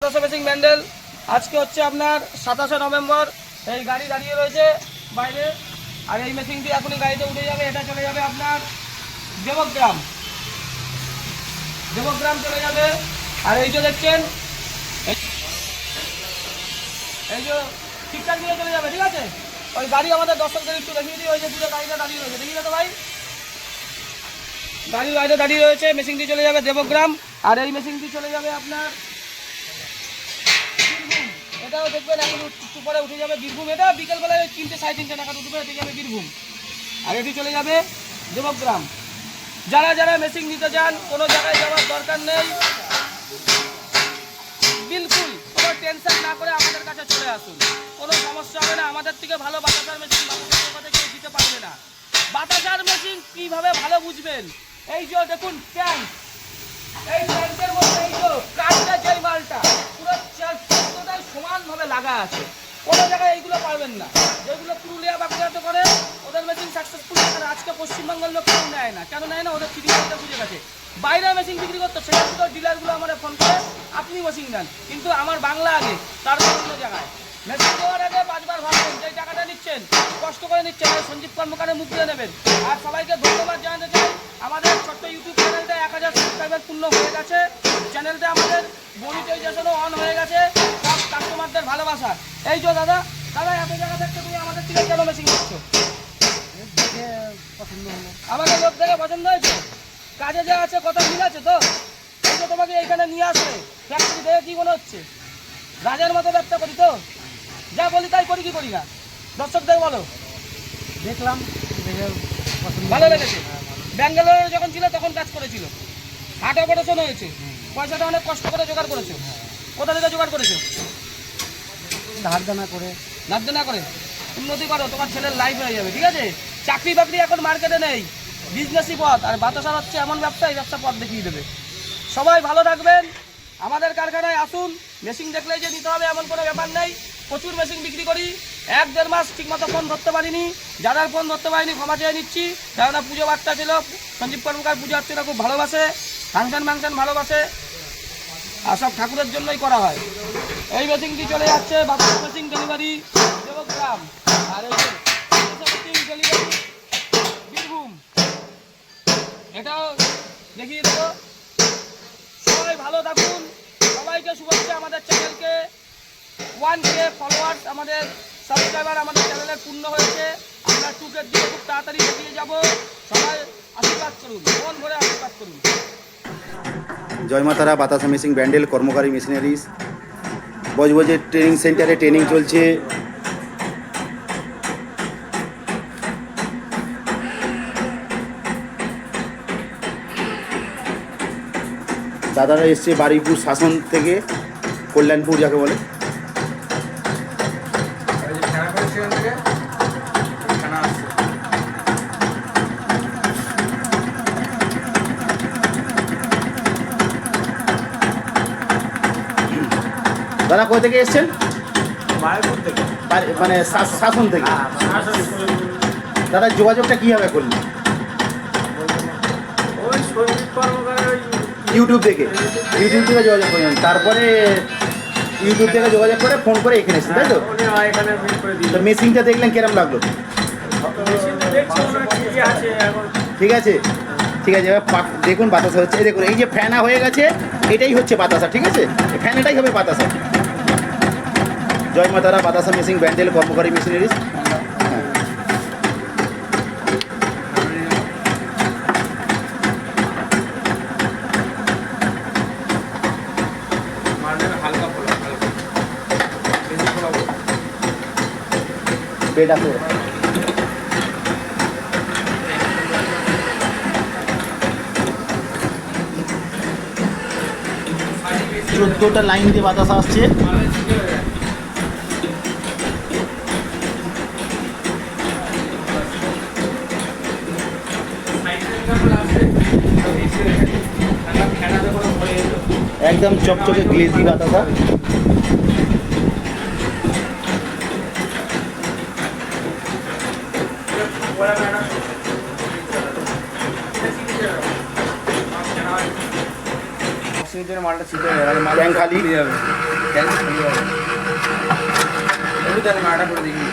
বাতাসা মেশিন ব্যান্ডেল। আজকে হচ্ছে আপনার 27শে নভেম্বর। এই গাড়ি দাঁড়িয়ে রয়েছে বাইরে, আর এই মেশিনটি এখনই গাড়িতে উঠে যাবে। এটা চলে যাবে আপনার দেবগ্রাম, দেবগ্রাম চলে যাবে। আর এই যে দেখছেন, এই যে ঠিকঠাক দিয়ে চলে যাবে, ঠিক আছে। ওই গাড়ি আমাদের দর্শকদের একটু দেখিয়ে দিই, ওই যে দূরে গাড়িটা দাঁড়িয়ে রয়েছে, দেখি না তো ভাই, গাড়ির বাইরে দাঁড়িয়ে রয়েছে। মেশিনটি চলে যাবে দেবগ্রাম, আর এই মেশিনটি চলে যাবে আপনার বীরভূম। এটাও দেখবেন এখন একটু পরে উঠে যাবে বীরভূম। এটা বিকেলবেলায় 3টে 3:30 নাগাদ উঠবে, উঠে যাবে বীরভূম। আর এটি চলে যাবে দেবগ্রাম। যারা যারা মেশিন নিতে চান, কোনো জায়গায় যাওয়ার দরকার নেই, বিলকুল কোনো টেনশন না করে আমাদের কাছে চলে আসুন, কোনো সমস্যা হবে না। আমাদের থেকে ভালো বাতাসার মেশিন বাতাসার কথা কেউ দিতে পারবে না। বাতাসার মেশিন কীভাবে ভালো বুঝবেন, এই যে দেখুন ট্যাঙ্ক, এই ট্যাঙ্কের মধ্যে এই যে কাঠটা, যেই মালটা পুরো চারটায় সমানভাবে লাগা আছে। কোনো জায়গায় এইগুলো পারবেন না। যেগুলো পুরুলিয়া বাঁকুড়াতে করে ওদের মেশিন সাকসেসফুল, আজকে পশ্চিমবঙ্গের লোক কেউ নেয় না। কেন নেয় না? ওদের চিঠিটা বুঝে গেছে। বাইরে মেশিন বিক্রি করতো, সেখানে ডিলারগুলো আমাদের ফোন করে আপনি মেশিন দেন, কিন্তু আমার বাংলা আগে, তারপর অন্য জায়গায় মেশিন দেওয়ার আগে 5বার ভাববেন। যে টাকাটা নিচ্ছেন, কষ্ট করে নিচ্ছেন, সঞ্জীব কর্মকারের মুখ দিয়ে নেবেন। আর সবাইকে ধন্যবাদ জানাতে চাই, আমাদের ছোট্ট ইউটিউব চ্যানেলটা 1000 সাবস্ক্রাইবার পূর্ণ হয়ে গেছে। চ্যানেলটা আমাদের মনিটাইজেশনও অন হয়ে গেছে, সব কাস্টমারদের ভালোবাসা। এই যে দাদা, দাদা এত জায়গা থাকতে তুমি আমাদের থেকে কেন মেশিন করছো? পছন্দ হলো, আমাদের লোক থেকে পছন্দ হয়েছে, কাজে যা আছে কথা মিল আছে তো। এই যে তোমাকে এইখানে নিয়ে আসবে, ফ্যাক্টরি দেখে কি মনে হচ্ছে রাজার মতো ব্যবসা করি তো? যা বলি তাই করি, কি করি না? দর্শকদের বলো। দেখলাম, ভালো লেগেছে। ব্যাঙ্গালোরে যখন ছিল তখন কাজ করেছিল, হার্ট অপারেশন হয়েছে, পয়সাটা অনেক কষ্ট করে জোগাড় করেছো। কোথা থেকে জোগাড় করেছো? ধার দেনা করে। ধার দেনা করে উন্নতি করো, তোমার ছেলের লাইফ হয়ে যাবে, ঠিক আছে। চাকরি বাকরি এখন মার্কেটে নেই, বিজনেসই পথ। আর বাতাসার হচ্ছে এমন ব্যবসা, এই ব্যবসা পথ দেখিয়ে দেবে। সবাই ভালো থাকবেন, আমাদের কারখানায় আসুন। মেশিন দেখলেই যে নিতে হবে এমন কোনো ব্যাপার নেই। প্রচুর মেশিন বিক্রি করি। 1-1.5 মাস ঠিকমতো ফোন ধরতে পারিনি, যারা ফোন ধরতে পারিনি ক্ষমা চেয়ে নিচ্ছি। কেননা পুজো বার্তা ছিল, সঞ্জীব কর্মকার পুজো হচ্ছে না, খুব ভালোবাসে, ফাংশন ভালোবাসে, আর সব ঠাকুরের জন্যই করা হয়। এই মেশিনটি চলে যাচ্ছে বাতাস মেশিন ডেলিভারি দেবগ্রাম, আর এই মেশিন ডেলিভারি বীরভূম। এটাও দেখিয়ে দেবো। সবাই ভালো থাকুন, সবাইকে শুভেচ্ছা। আমাদের চ্যানেলকে 1K ফলোয়ার্স, আমাদের সাবস্ক্রাইবার আমাদের চ্যানেলে পূর্ণ হয়েছে। আমরা 2K দিকে খুব তাড়াতাড়ি এগিয়ে যাব। সবাই আশীর্বাদ করুন, মন ভরে আশীর্বাদ করুন। জয় মাতারা। বাতাসা মেশিন ব্যান্ডেল, কর্মকারী মেশিনারিজ, বজবজের ট্রেনিং সেন্টারে ট্রেনিং চলছে। দাদারা এসছে বারুইপুর শাসন থেকে, কল্যাণপুর যাকে বলে। দাদা কোথা থেকে এসছেন? মানে শাসন থেকে। দাদা যোগাযোগটা কীভাবে করলেন? ইউটিউব থেকে যোগাযোগ করলেন, তারপরে ইউটিউব থেকে যোগাযোগ করে ফোন করে এখানে এসেছেন, তাই তো? তো মেশিনটা দেখলেন কিরম লাগলো? ঠিক আছে, ঠিক আছে। এবার দেখুন বাতাসা হচ্ছে, দেখুন এই যে ফ্যানা হয়ে গেছে, এটাই হচ্ছে বাতাসা, ঠিক আছে। ফ্যানাটাই হবে বাতাসা। জয় মাতারা। বাতাসা মেশিন ব্যান্ডেল, কর্মকারী মেশিনারিজ। বেড আছে, 14টা লাইন দিয়ে বাতাসা আসছে। একদম চকচকে গ্লেজি বাতাসা। মেশিনের জন্য মালটা ছিটে হয়ে যাবে, মাল ট্যাঙ্ক খালি। খুলে যাবে, ট্যাঙ্ক খালি হবে। একটু তাহলে মালটা করে দেখি।